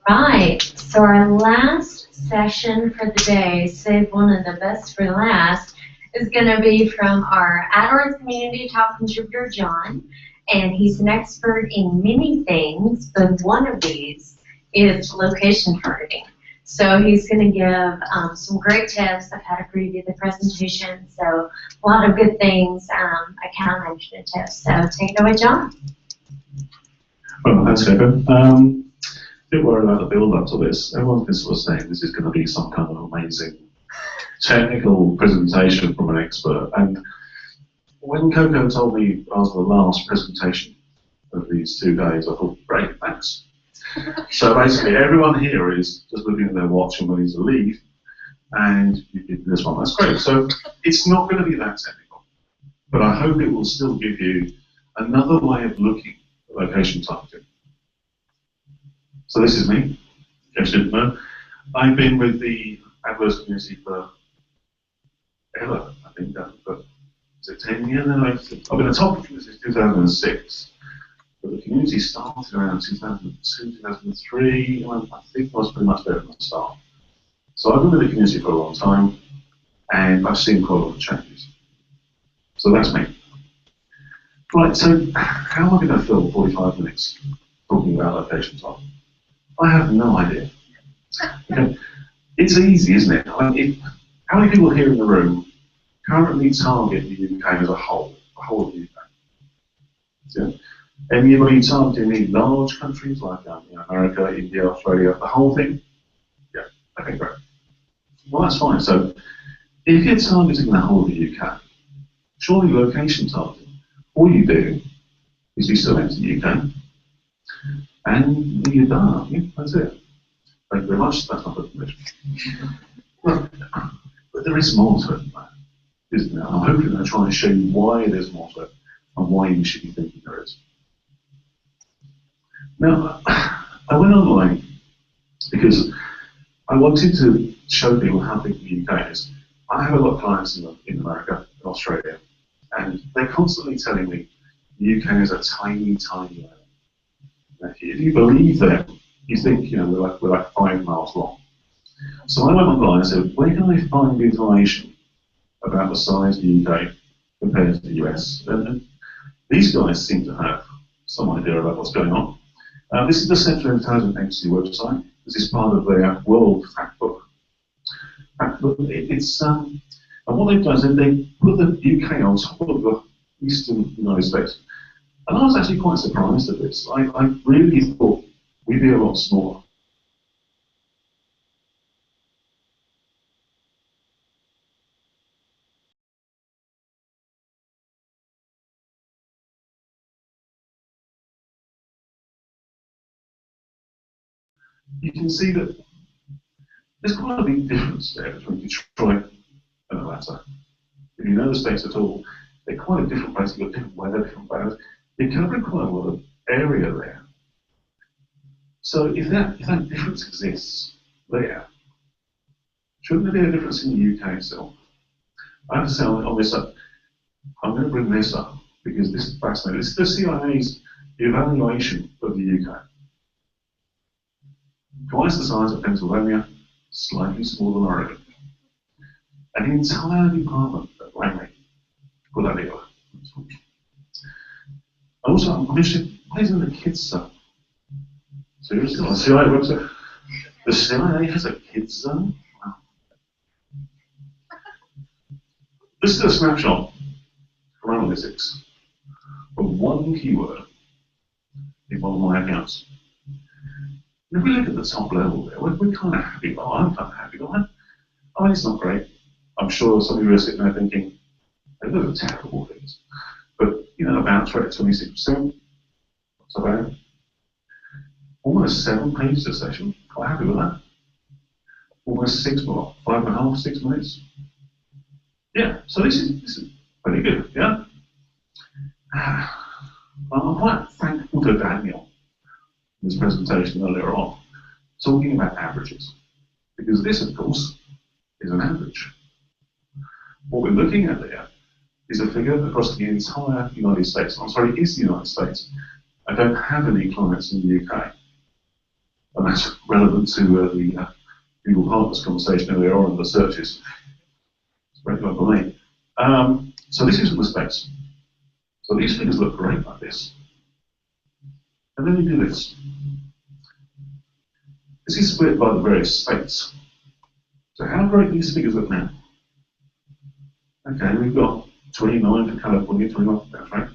Right, so our last session for the day, save one of the best for last, is going to be from our AdWords Community Top Contributor, Jon, and he's an expert in many things, but one of these is location targeting. So he's going to give some great tips. I've had a preview of the presentation, so a lot of good things, account management tips. So take it away, Jon. Well, thanks, Coco. Don't worry about the build-up to this. Everyone's been sort of saying this is going to be some kind of amazing technical presentation from an expert. And when Coco told me I was the last presentation of these 2 days, I thought, great, thanks. So basically, everyone here is just looking at their watch and ready to leave, and you did this one. That's great. So it's not going to be that technical, but I hope it will still give you another way of looking at location targeting. So this is me, in case you didn't know. I've been with the AdWords community for ever, I think, but is it 10 years now? I've been a top contributor since 2006, but the community started around 2002, 2003, and I think I was pretty much there from the start. So I've been with the community for a long time, and I've seen quite a lot of changes. So that's me. Right, so how am I going to fill 45 minutes talking about location targeting? I have no idea. Okay. It's easy, isn't it? I mean, how many people here in the room currently target the UK as a whole of the UK? Yeah. Anybody targeting any large countries like America, India, Australia, the whole thing? Yeah, okay, great. Well, that's fine. So if you're targeting the whole of the UK, surely location targeting, all you do is you select the UK, and you're done, aren't you? That's it. Thank you very much. That's not good permission. Well, but there is more to it than that, isn't there? I'm hoping to try and show you why there's more to it and why you should be thinking there is. Now, I went online because I wanted to show people how big the UK is. I have a lot of clients in America, in Australia, and they're constantly telling me the UK is a tiny, tiny island. If you believe them, you think, you know, we're like 5 miles long. So I went online and said, where can I find information about the size of the UK compared to the US? And these guys seem to have some idea about what's going on. This is the Central Intelligence Agency website. This is part of their World Factbook. And what they've done is they put the UK on top of the eastern United States. And I was actually quite surprised at this. I really thought we'd be a lot smaller. You can see that there's quite a big difference there between Detroit and Atlanta. If you know the states at all, they're quite a different place. You've got different weather, different climate. You're covering quite a lot of area there. So if that difference exists there, shouldn't there be a difference in the UK itself? I have to say on this up, I'm going to bring this up because this is fascinating. This is the CIA's evaluation of the UK. Twice the size of Pennsylvania, slightly smaller than Oregon. An entire department at Langley put that together. Also, I'm interested, why isn't the kids zone? Seriously, on the CIA website? The CIA has a kids zone? Wow. This is a snapshot from analytics of one keyword in one of my accounts. And if we look at the top level there, we're kind of happy. Oh, I'm kind of happy. Oh, it's not great. I'm sure some of you are sitting there thinking, those are terrible things. But, you know, bounce rate at 26%, what's about it? Almost 7 pages a session, quite happy with that. Almost 5.5, 6 minutes. Yeah, so this is pretty good, yeah? I'm quite thankful to Daniel in this presentation earlier on, talking about averages. Because this, of course, is an average. What we're looking at there is a figure across the entire United States. I'm sorry, it's the United States. I don't have any clients in the UK. And that's relevant to the Google Partners conversation earlier on in the searches. It's very good for me. So this is from the States. So these figures look great like this. And then you do this. This is split by the various states. So how great do these figures look now? Okay, we've got 29 for California, 21, that's right.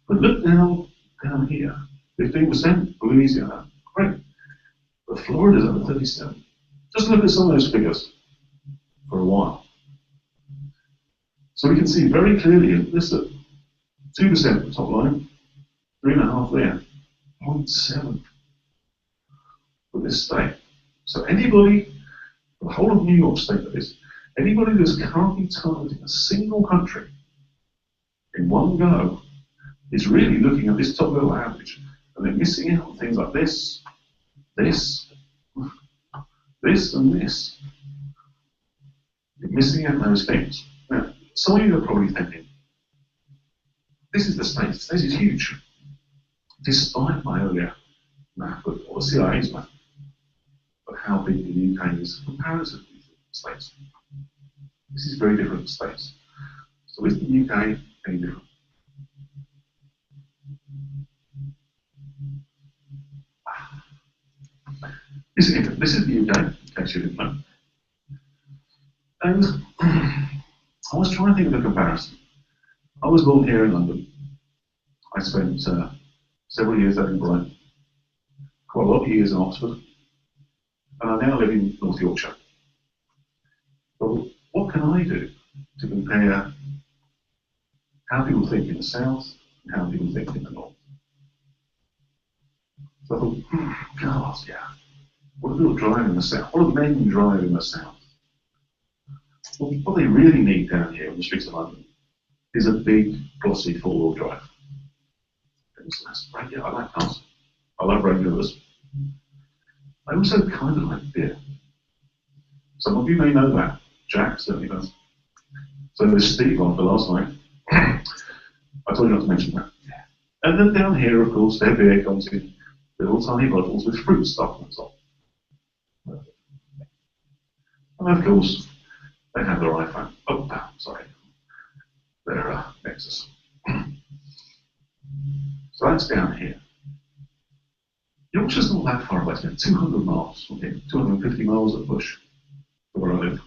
But look now down here, 15%, Louisiana, great. But Florida's under 37. Just look at some of those figures for a while. So we can see very clearly, this at 2% at the top line, 3.5 there, 0.7 for this state. So anybody, the whole of New York State that is, anybody that's currently targeting a single country in one go is really looking at this top level average, and they're missing out on things like this, this, this, and this. You're missing out on those things. Now, some of you are probably thinking, this is the States, this is huge. Despite my earlier map of, or CIA's map, of how big the UK is in comparison to the States. This is very different states. So is the UK any different? This is the UK, in case you didn't know. And I was trying to think of a comparison. I was born here in London. I spent several years out in Brighton, quite a lot of years in Oxford, and I now live in North Yorkshire. But what can I do to compare how people think in the south and how people think in the north? So I thought, God, yeah. What do people drive in the south? What do men drive in the south? Well, what they really need down here on the streets of London is a big, glossy four-wheel drive. And so that's great. Yeah, I like cars. I love regulars. I also kind of like beer. Some of you may know that. Jack certainly does. So there's Steve on for last night. I told you not to mention that. And then down here, of course, their beer comes in little tiny bottles with fruit stuff on top. And of course, they have their iPhone. Oh, sorry. Their Nexus. So that's down here. Yorkshire's not that far away. It's about 200 miles from here, 250 miles at push to where I live.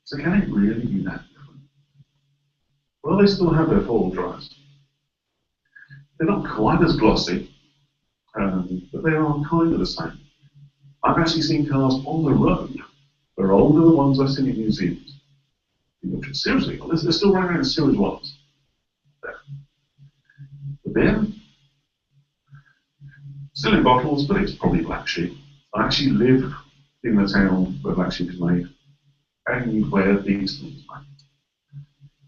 So can it really be that different? Well, they still have their four-wheel drives. They're not quite as glossy, but they are kind of the same. I've actually seen cars on the road that are older than the ones I've seen in New Zealand. Seriously, they're still running around in Series 1s. There. But then, still in bottles, but it's probably black sheep. I actually live in the town where black sheep is made, and where these things are made.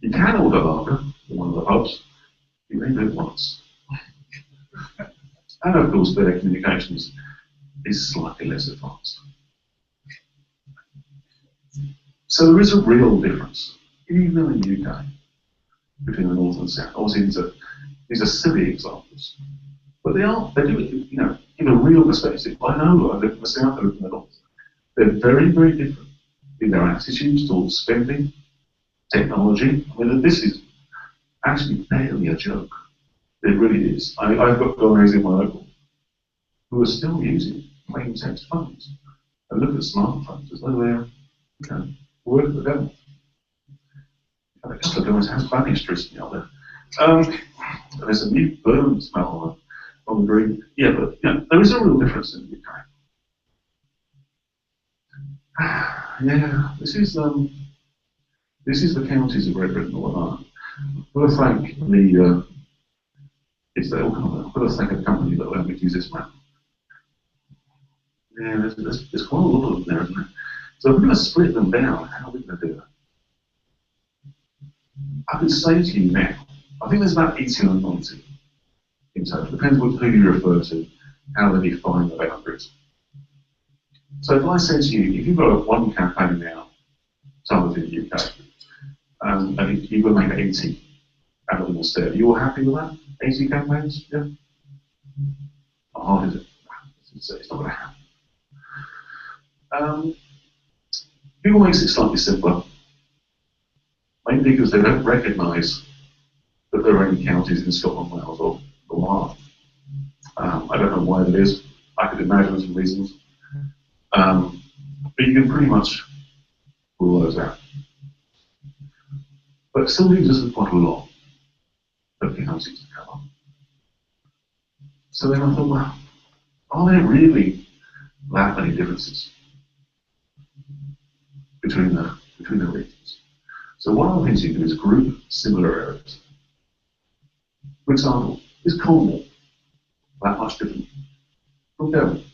You can order lager in one of the pubs, you may do it once. And of course, their communications is slightly less advanced. So there is a real difference, even in the UK, between the north and the south. Obviously, these are silly examples, but they do it, you know, in a real perspective. I know I live in the south, I live in the north. They're very, very different in their attitudes towards spending, technology. I mean, this is actually barely a joke. It really is. I've got guys in my local who are still using plain text phones and look at smartphones as though they're, you know, work of the devil. And a couple of guys have vanished recently out there. There's a new burn smell on the green. Yeah, but you know, there is a real difference in the UK. Yeah, this is the counties of Great Britain all along. I've got to thank the I've got to thank a company that allowed me to use this map. Yeah, there's quite a lot of them there, isn't there? So if we're going to split them down, how are we going to do that? I could say to you now, I think there's about 80 or 90 in total. Depends on who you refer to, how they define the boundaries. So if I said to you, if you've got one campaign now, targeted in the UK, and you've got to make 80 out of them instead, are you all happy with that? 80 campaigns? Yeah? How hard is it? It's not going to happen. Google makes it slightly simpler, mainly because they don't recognise that there are any counties in Scotland, Wales, or Ireland. I don't know why that is. I could imagine some reasons. But you can pretty much rule those out. But it still leaves us quite a lot of counties to cover. So then I thought, well, are there really that many differences between the regions? So one of the things you can do is group similar areas. For example, is Cornwall that much different from Devon?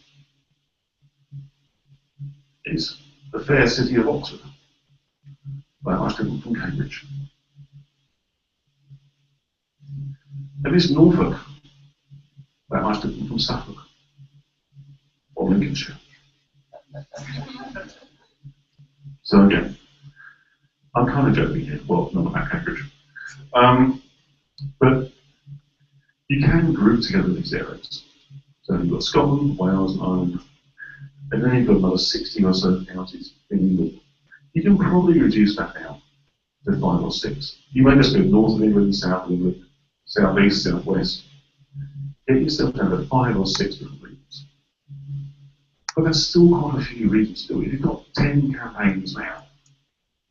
Is the fair city of Oxford that much different from Cambridge? And is Norfolk that much different from Suffolk or Lincolnshire? So again, I'm kind of joking here, well, not about Cambridge. But you can group together these areas. So you've got Scotland, Wales, and Ireland, and then you've got another 60 or so counties in England. You can probably reduce that down to 5 or 6. You may just go north of England, south of England, south east, south west. Get yourself down to 5 or 6 different regions. But there's still quite a few regions to do it. If you've got 10 campaigns now,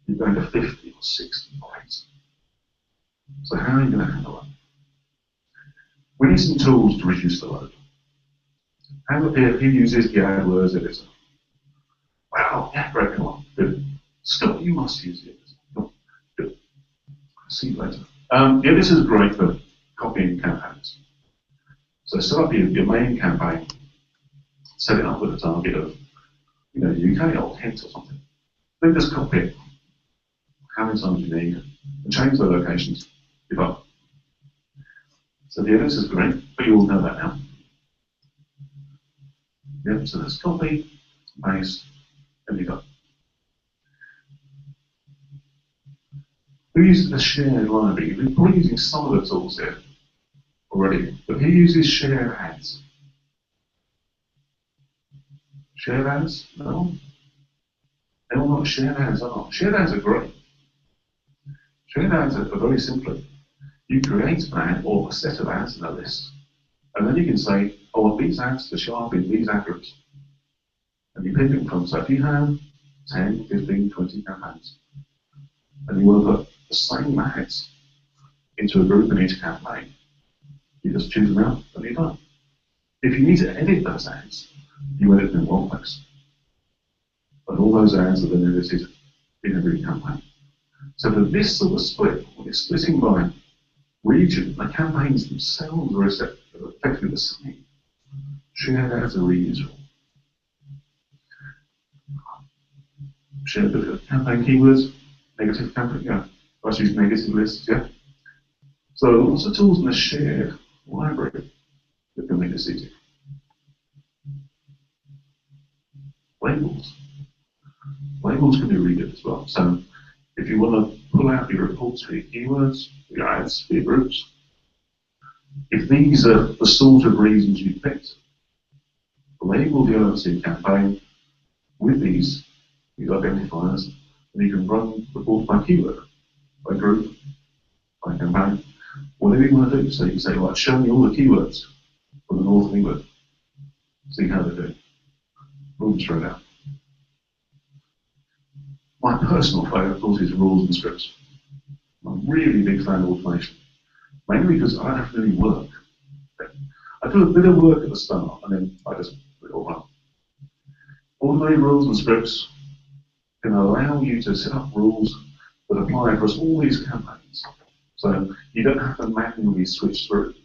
you're going to 50 or 60 points. So how are you going to handle it? We need some tools to reduce the load. Have a peer who uses the AdWords editor. Wow, yeah, great one. Good. Scott, you must use the editor. Good. See you later. The editor is great for copying campaigns. So set up your main campaign, set it up with a target of, UK or Kent or something. Then just copy it. How many times you need, and change the locations if up. So the editor is great, but you all know that now. Yep, so let's copy, paste, and you're done. Who uses the shared library? You're probably using some of the tools here already, but who uses shared ads? Shared ads? No? They all know what shared ads are. Shared ads are great. Shared ads are very simply. You create an ad or a set of ads in a list, and then you can say, I want these ads to show up in these ad groups. And you pick them from, so if you have 10, 15, 20 campaigns, and you want to put the same ads into a group in each campaign, you just choose them out and you're done. If you need to edit those ads, you edit them in one place. And all those ads are then edited in every campaign. So for this sort of split, when it's splitting by region, the campaigns themselves are effectively the same. Shared ads are really useful. Shared campaign keywords, negative campaign, yeah. Let's use negative lists, yeah. So lots of tools in the shared library that can make this easy. Labels. Labels can be really good as well. So if you want to pull out your reports for your keywords, your ads, for your groups, if these are the sort of reasons you picked, label the LMC campaign with these identifiers, and you can run reports by keyword, by group, by campaign, whatever you want to do. So you can say, right, show me all the keywords from the north of England. See how they do. Boom, straight out. My personal favourite, of course, is rules and scripts. I'm a really big fan of automation, mainly because I don't have to really work. I do a bit of work at the start, and then I just put it all run. Automated rules and scripts can allow you to set up rules that apply across all these campaigns. So you don't have to manually switch through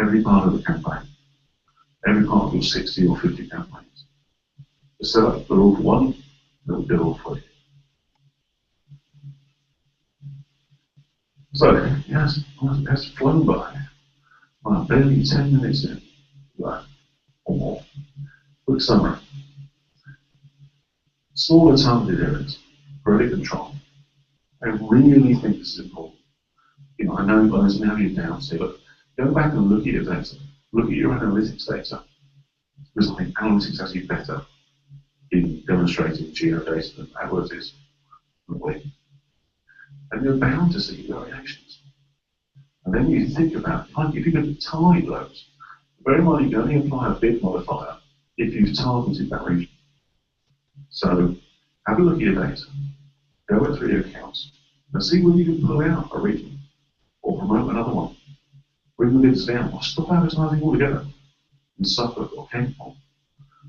every part of the campaign, every part of your 60 or 50 campaigns. Just set up the rule for one, it'll do it all for you. So, yes, that's flown by. Well, barely 10 minutes in, right, or more. Quick summary. Smaller targeted areas, greater control. I really think this is important. I know you guys may have your doubts here, but go back and look at your data. Look at your analytics data, because I think analytics has you better in demonstrating geodata than AdWords is. And you're bound to see variations. And then you think about, if you could tie those, bear in mind you can only apply a bid modifier if you've targeted that region. So have a look at your data, go through your accounts, and see whether you can pull out a region or promote another one. Bring the bids down, or stop advertising altogether in Suffolk or Kent or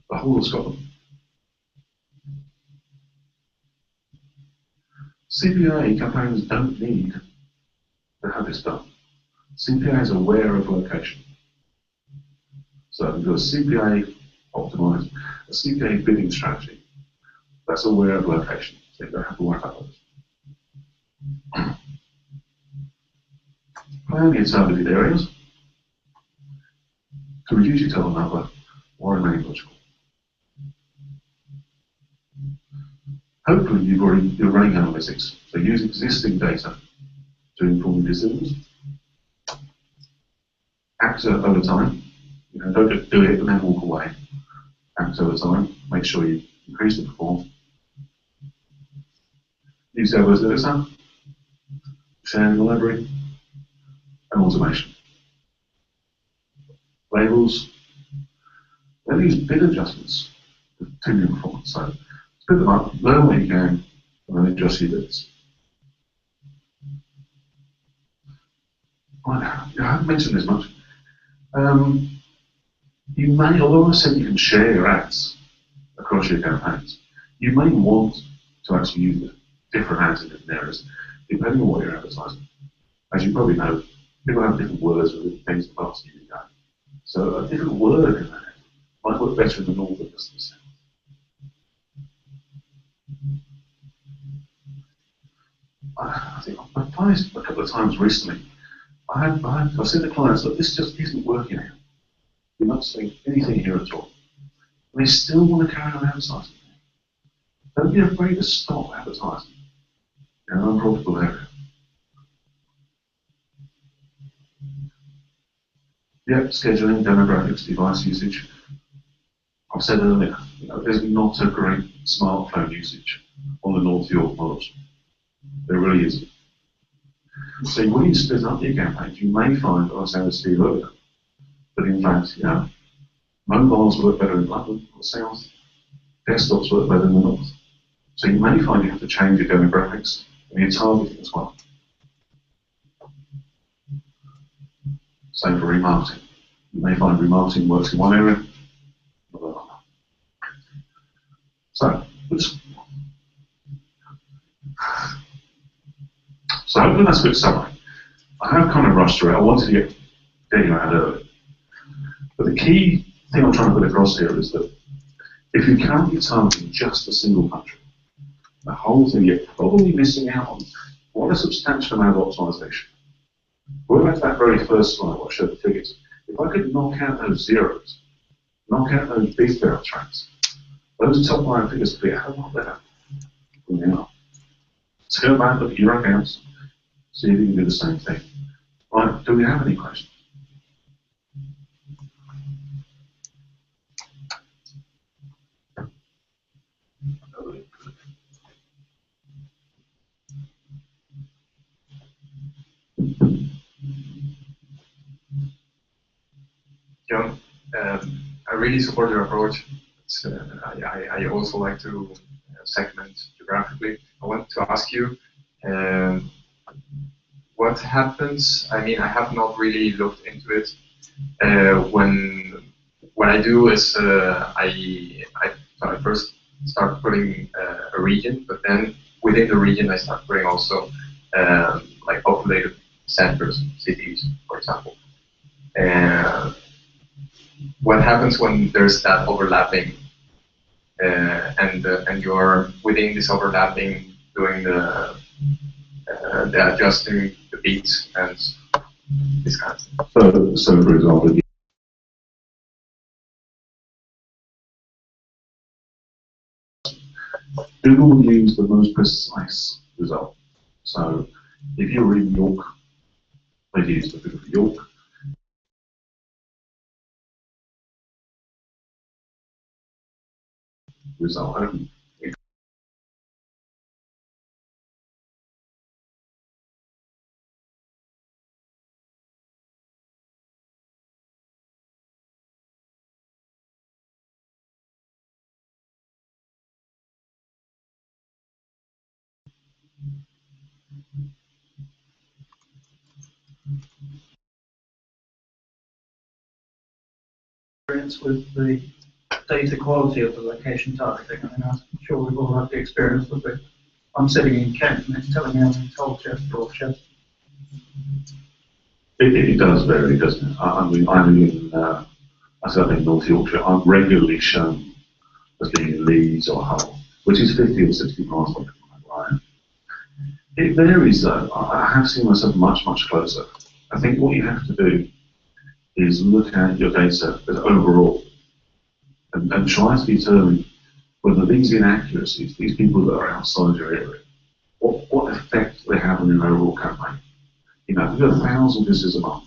the whole of Scotland. CPA campaigns don't need to have this done. CPA is aware of location. So you've got a CPA optimized, a CPA bidding strategy that's aware of location. So you don't have to worry about those. Plan your targeted areas to reduce your total number or remain logical. Hopefully you're running analytics, so use existing data to inform your decisions. Act over time. Don't just do it and then walk away. Act over time. Make sure you increase the performance. Use AdWords editor, sharing the library, and automation. Labels. Then use bid adjustments to tune your performance. So split them up, learn where you can, and then adjust your bids. I haven't mentioned this much. You may, although I said you can share your ads across your campaigns, you may want to actually use different ads in different areas, depending on what you're advertising. As you probably know, people have different words for different things in parts of the UK. So a different word in that might work better in the north than the south. I think I've tried this a couple of times recently. I've said to clients, look, this just isn't working out. You're not seeing anything here at all. And they still want to carry on advertising. Don't be afraid to stop advertising in an unprofitable area. Yep, scheduling, demographics, device usage. I've said earlier, there's not a great smartphone usage on the North York models. There really isn't. So when you split up your campaigns, you may find, I was saying to Steve earlier, that in fact, mobiles work better in London or the south, desktops work better in the north. So you may find you have to change your demographics and your targeting as well. Same for remarketing. You may find remarketing works in one area, not another. So hopefully that's a good summary. I have kind of rushed through it. I wanted to get you out early. But the key thing I'm trying to put across here is that if you're currently targeting just a single country, the whole thing you're probably missing out on what a substantial amount of optimization. Going back to that very first slide where I showed the figures, if I could knock out those zeros, knock out those big barrel tracks, those top line figures would be a hell of a lot better than they are. So go back, look at your accounts, see if you can do the same thing. Right, do we have any questions? Jon, I really support your approach. I also like to segment geographically. I want to ask you, what happens? I mean, I have not really looked into it. What I do is I first start putting a region, but then within the region I start putting also like populated centers, cities, for example. What happens when there's that overlapping, and you're within this overlapping doing the adjusting the beats and this kind of thing? So for example, Google will use the most precise result. So if you're in York, they use the figure for York. result. Experience with the data quality of the location targeting. I mean, I'm sure we've all had the experience with it. I'm sitting in Kent and it's telling me I'm in Colchester or Chester. It does vary, doesn't it? I mean, I'm in, I said I'm in North Yorkshire. I'm regularly shown as being in Leeds or Hull, which is 50 or 60 miles away from where I am. It varies though. I have seen myself much, much closer. I think what you have to do is look at your data as overall and try to determine whether these inaccuracies, these people that are outside your area, what effect they have on an overall campaign. You know, if you've got 1,000 visitors a month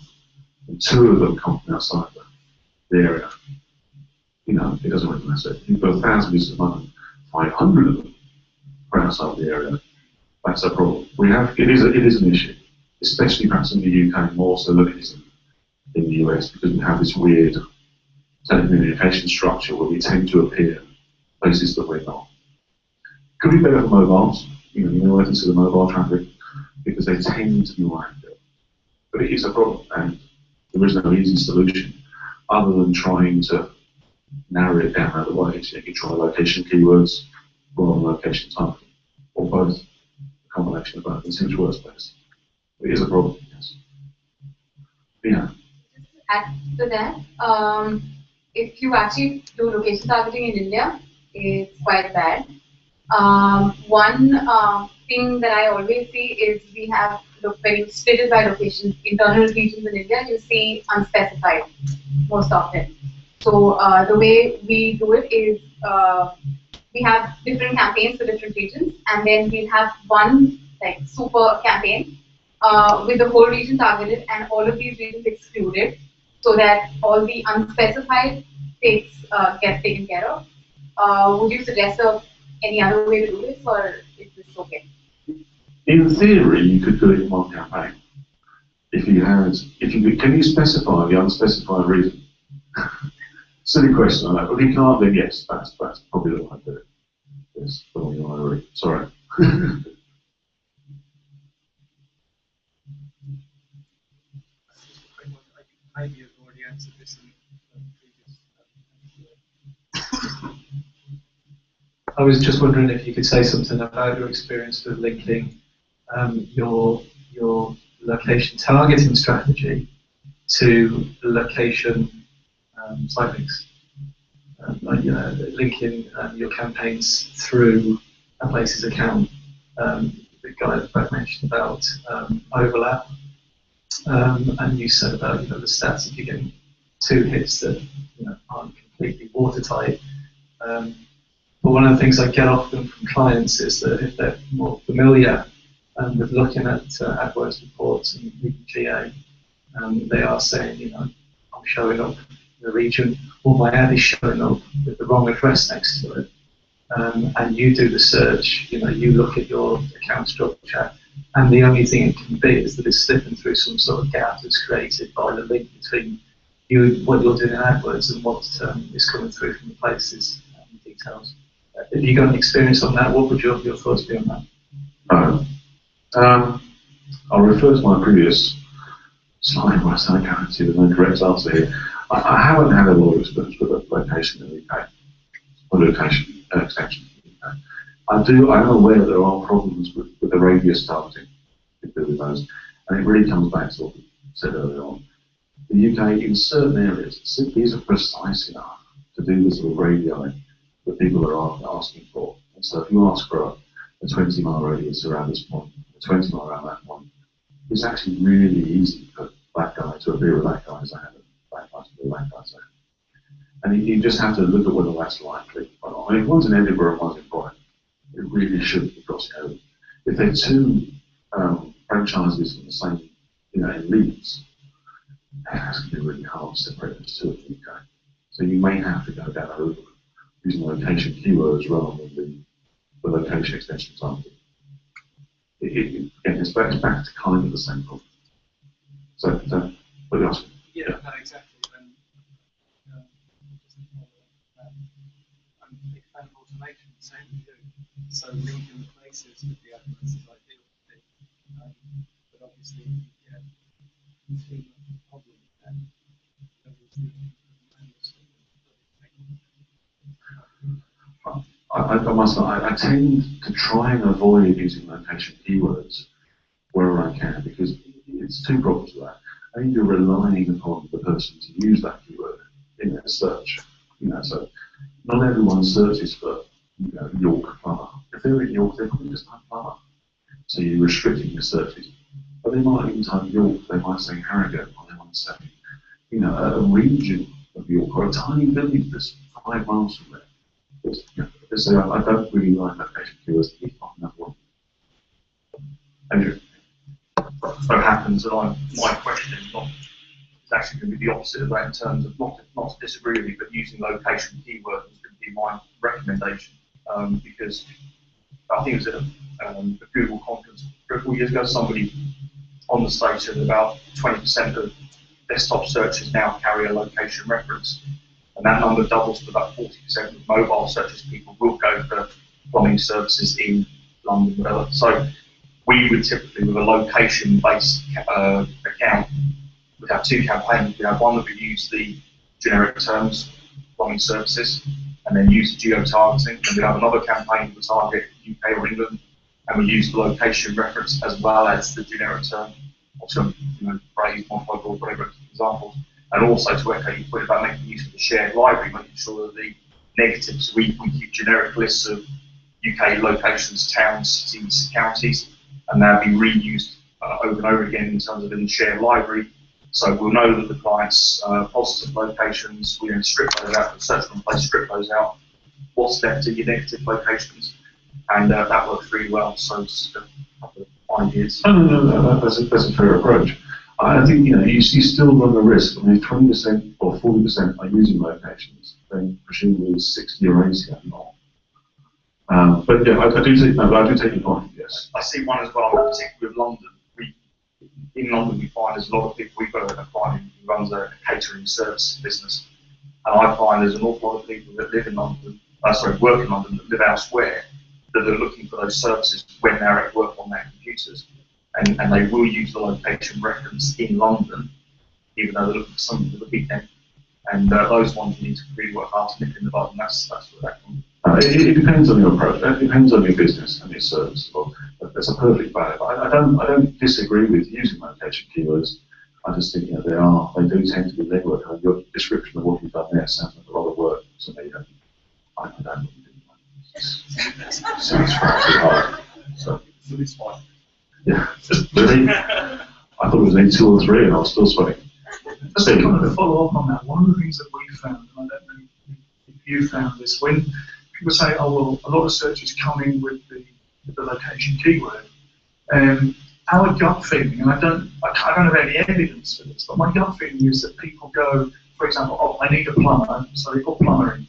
and 2 of them come from outside the area, you know, it doesn't really matter. If you've got 1,000 visitors a month and 500 of them are outside the area, that's a problem. It is an issue, especially perhaps in the UK more so than it is in the US, because we have this weird telecommunication structure where we tend to appear places that we're not. Could be better for mobiles, you know, I consider mobile traffic, because they tend to be more accurate. But it is a problem, and there is no easy solution other than trying to narrow it down other ways. You can try location keywords rather than location targeting, or both, a combination of both. It seems worse best. It is a problem, yes. Yeah. Add to that, if you actually do location targeting in India, it's quite bad. One thing that I always see is we have when you split it by locations, internal regions in India, you see unspecified most often. So the way we do it is we have different campaigns for different regions, and then we'll have one like super campaign with the whole region targeted and all of these regions excluded, so that all the unspecified gets taken care of. Would you suggest any other way to do this, or is this okay? In theory, you could do it in one campaign. Can you specify the unspecified reason? Silly question, I know. But if you can't, then yes, that's probably the way to do it. Yes, the one you want to read. Sorry. Maybe you've already answered this in the previous. I was just wondering if you could say something about your experience with linking your location targeting strategy to the location site links. Like, you know, linking your campaigns through a place's account. The guy that Brad mentioned about overlap. And you said about, you know, the stats, if you're getting 2 hits that, you know, aren't completely watertight. But one of the things I get often from clients is that if they're more familiar with looking at AdWords reports and reading GA, they are saying, you know, I'm showing up in the region, or my ad is showing up with the wrong address next to it. And you do the search, you know, you look at your account structure, and the only thing it can be is that it's slipping through some sort of gap that's created by the link between what you're doing in AdWords and what is coming through from the places details. Have you got any experience on that? What would your thoughts be on that? I'll refer to my previous slide where I said I guarantee there's no direct answer here. I haven't had a lot of experience with a location in the UK, or location extension in the UK. I am aware there are problems with the radius targeting with those, and it really comes back to what we said earlier on. The UK, in certain areas, simply isn't precise enough to do the sort of radii that people are asking for. And so if you ask for a 20-mile radius around this point, a 20-mile around that point, it's actually really easy for that guy to appear with that guy's ad and that guy to be with that guy's ad. And you just have to look at whether that's likely or not. I mean, if one's in Edinburgh and one's in Brighton, it really shouldn't be crossing over. If they're 2 franchises in the same, you know, in Leeds, it's going to be really hard to separate those 2 in the UK. So you may have to go down a route using location keywords rather than the location extension target. Again, it's back to kind of the same problem. So what are you asking? Yeah, no, exactly. And I'm a big fan of automation, same as you. So linking the places with the AdWords is ideal. But obviously, you get too much problem and obviously I must admit, I tend to try and avoid using location keywords wherever I can, because it's two problems with that. I think you're relying upon the person to use that keyword in their search. So not everyone searches for York plumber. If they're in York, they're probably just type plumber. So you're restricting your searches. But they might even type York, they might say Harrogate, or they might say a region of York, or a tiny village that's 5 miles from there. So I don't really like location keywords if not enough one. Andrew. So it happens that my question is actually going to be the opposite of that in terms of not to disagree with you, but using location keywords is going to be my recommendation, because I think it was at a Google conference 3 or 4 years ago, somebody on the stage said about 20% of desktop searches now carry a location reference, and that number doubles to about 40% of mobile searches. People will go for plumbing services in London, whatever. So we would typically, with a location-based account, we'd have 2 campaigns. We'd have one that would use the generic terms, plumbing services, and then use the geo-targeting. And we'd have another campaign to target UK or England, and we use the location reference as well as the generic term, or some phrase, modifiable, whatever examples. And also to echo your point about making use of the shared library, making sure that the negatives, we keep generic lists of UK locations, towns, cities, counties, and they'll be reused over and over again in terms of in the shared library. So we'll know that the client's positive locations, we then strip those out, the search and place, strip those out. What's left are your negative locations, and that works really well. So it's a couple of ideas. No, that's a fair approach. I think you still run the risk. I mean, if 20% or 40% are using locations, then presumably 60 or 80 are not. But yeah, I do take your point. Yes. I see one as well, particularly with London. In London, we find there's a lot of people. We've got a client who runs a catering service business, and I find there's an awful lot of people that live in London, work in London, that live elsewhere, that are looking for those services when they're at work on their computers. And they will use the location reference in London, even though they're looking for something for the weekend. And those ones you need to really work hard to nip in the bud, and that's where that comes. It depends on your approach. It depends on your business and your service. Well, that's a perfect valid. I don't disagree with using location keywords. I just think they do tend to be legwork. I mean, your description of what you've done there sounds like a lot of work to me. I don't sounds frankly hard. So it's fine. yeah, really. I thought it was only 2 or 3, and I was still sweating. Just to kind of follow up on that, one of the things that we found, and I don't know if you found this, when people say, oh well, a lot of searches come in with the location keyword, our gut feeling, and I don't have any evidence for this, but my gut feeling is that people go, for example, oh, I need a plumber, so they put plumber in,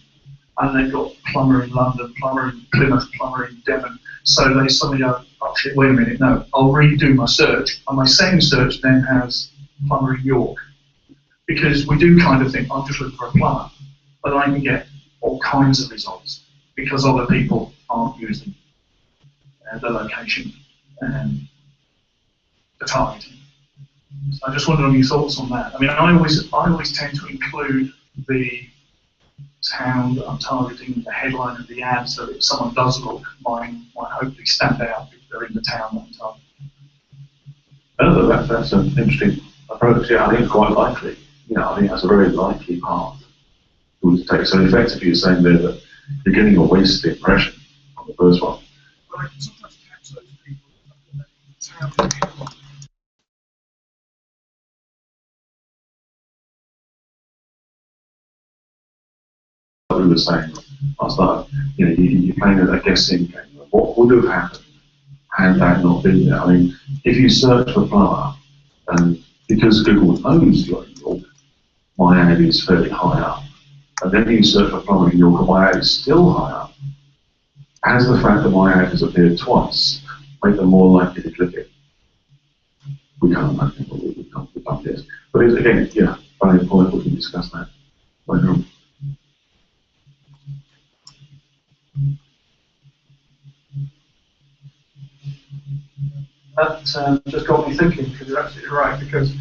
and they've got plumber in London, plumber in Plymouth, plumber in Devon, so they suddenly go, oh shit, wait a minute, no, I'll redo my search, and my same search then has plumber in York. Because we do kind of think, I'm just looking for a plumber, but I can get all kinds of results because other people aren't using the location and the targeting. So I just wondered on your thoughts on that. I mean, I always tend to include the town that I'm targeting in the headline of the ad, so that if someone does look, mine might hopefully stand out if they're in the town that I'm targeting. That's an interesting approach. Yeah, I think it's quite likely. I think that's a very likely path to take. So effectively, you're saying there that you're getting a wasted impression on the first one. But I can sometimes catch those people in the town. We were saying last night, you're playing a guessing game. What would have happened had that not been there? I mean, if you search for plumber, and because Google knows you're in York, my ad is fairly high up. and then you search for plumbing in York and my ad is still higher, has the fact that my ad has appeared twice make them more likely to click it? We can't imagine what we can't debunk this. But it's, again, yeah, very important we can discuss that later on. That just got me thinking, because you're absolutely right, because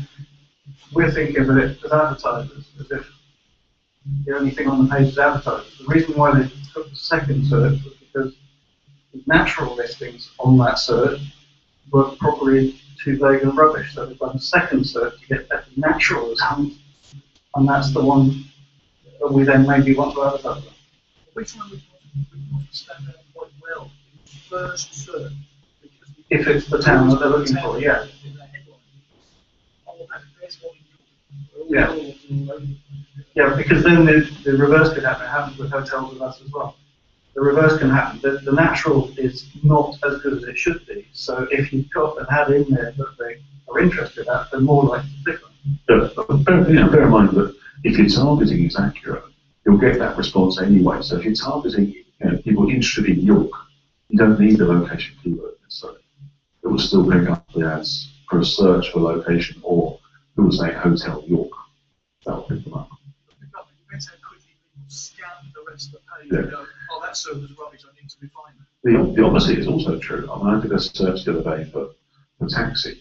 we're thinking of it as advertisers, as if the only thing on the page is advertisers. The reason why they took the second search was because the natural listings on that search were probably too vague and rubbish, so they've done a second search to get better natural results, and that's the one that we then maybe want to advertise on. Which one would stand out quite well in the first search? If it's the town that they're looking for, yeah. Yeah. Yeah, because then the reverse could happen. It happens with hotels with us as well. The reverse can happen. The natural is not as good as it should be. So if you've got an ad in there that they are interested at, they're more likely to click on it. Bear in mind that if your targeting is accurate, you'll get that response anyway. So if you're targeting people interested in York, you don't need the location keyword necessarily. It will still pick up the ads for a search for location, or it will say Hotel York. That will pick them up. Depends how quickly people scan the rest of the page Yeah. and go, oh, that server's rubbish, I need to refine that. The opposite is also true. I mean, I did a search the other day for taxi,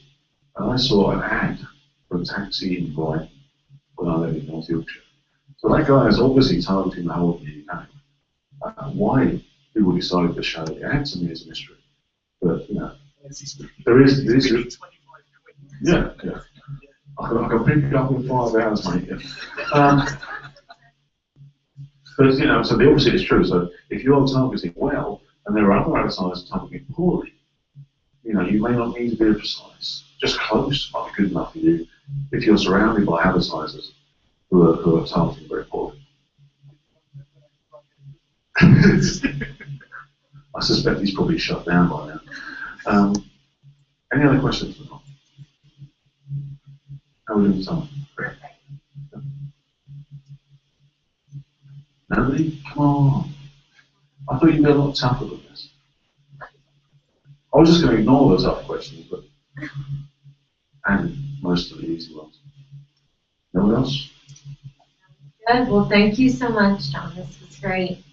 and I saw an ad for a taxi in Brighton when I lived in North Yorkshire. So that guy is obviously targeting the whole of the UK. Why people decided to show the ad to me is a mystery. But, you know, there is yeah. I can pick it up in 5 hours, mate. But, you know, so the opposite is true. So if you're targeting well, and there are other advertisers targeting poorly, you know, you may not need to be precise. Just close might be good enough for you if you're surrounded by advertisers who are targeting very poorly. I suspect he's probably shut down by now. Any other questions? How are we doing time? Nobody? Come on. I thought you'd be a lot tougher than this. I was just going to ignore the tough questions, but and most of the easy ones. No one else? Good. Well, thank you so much, John. This was great.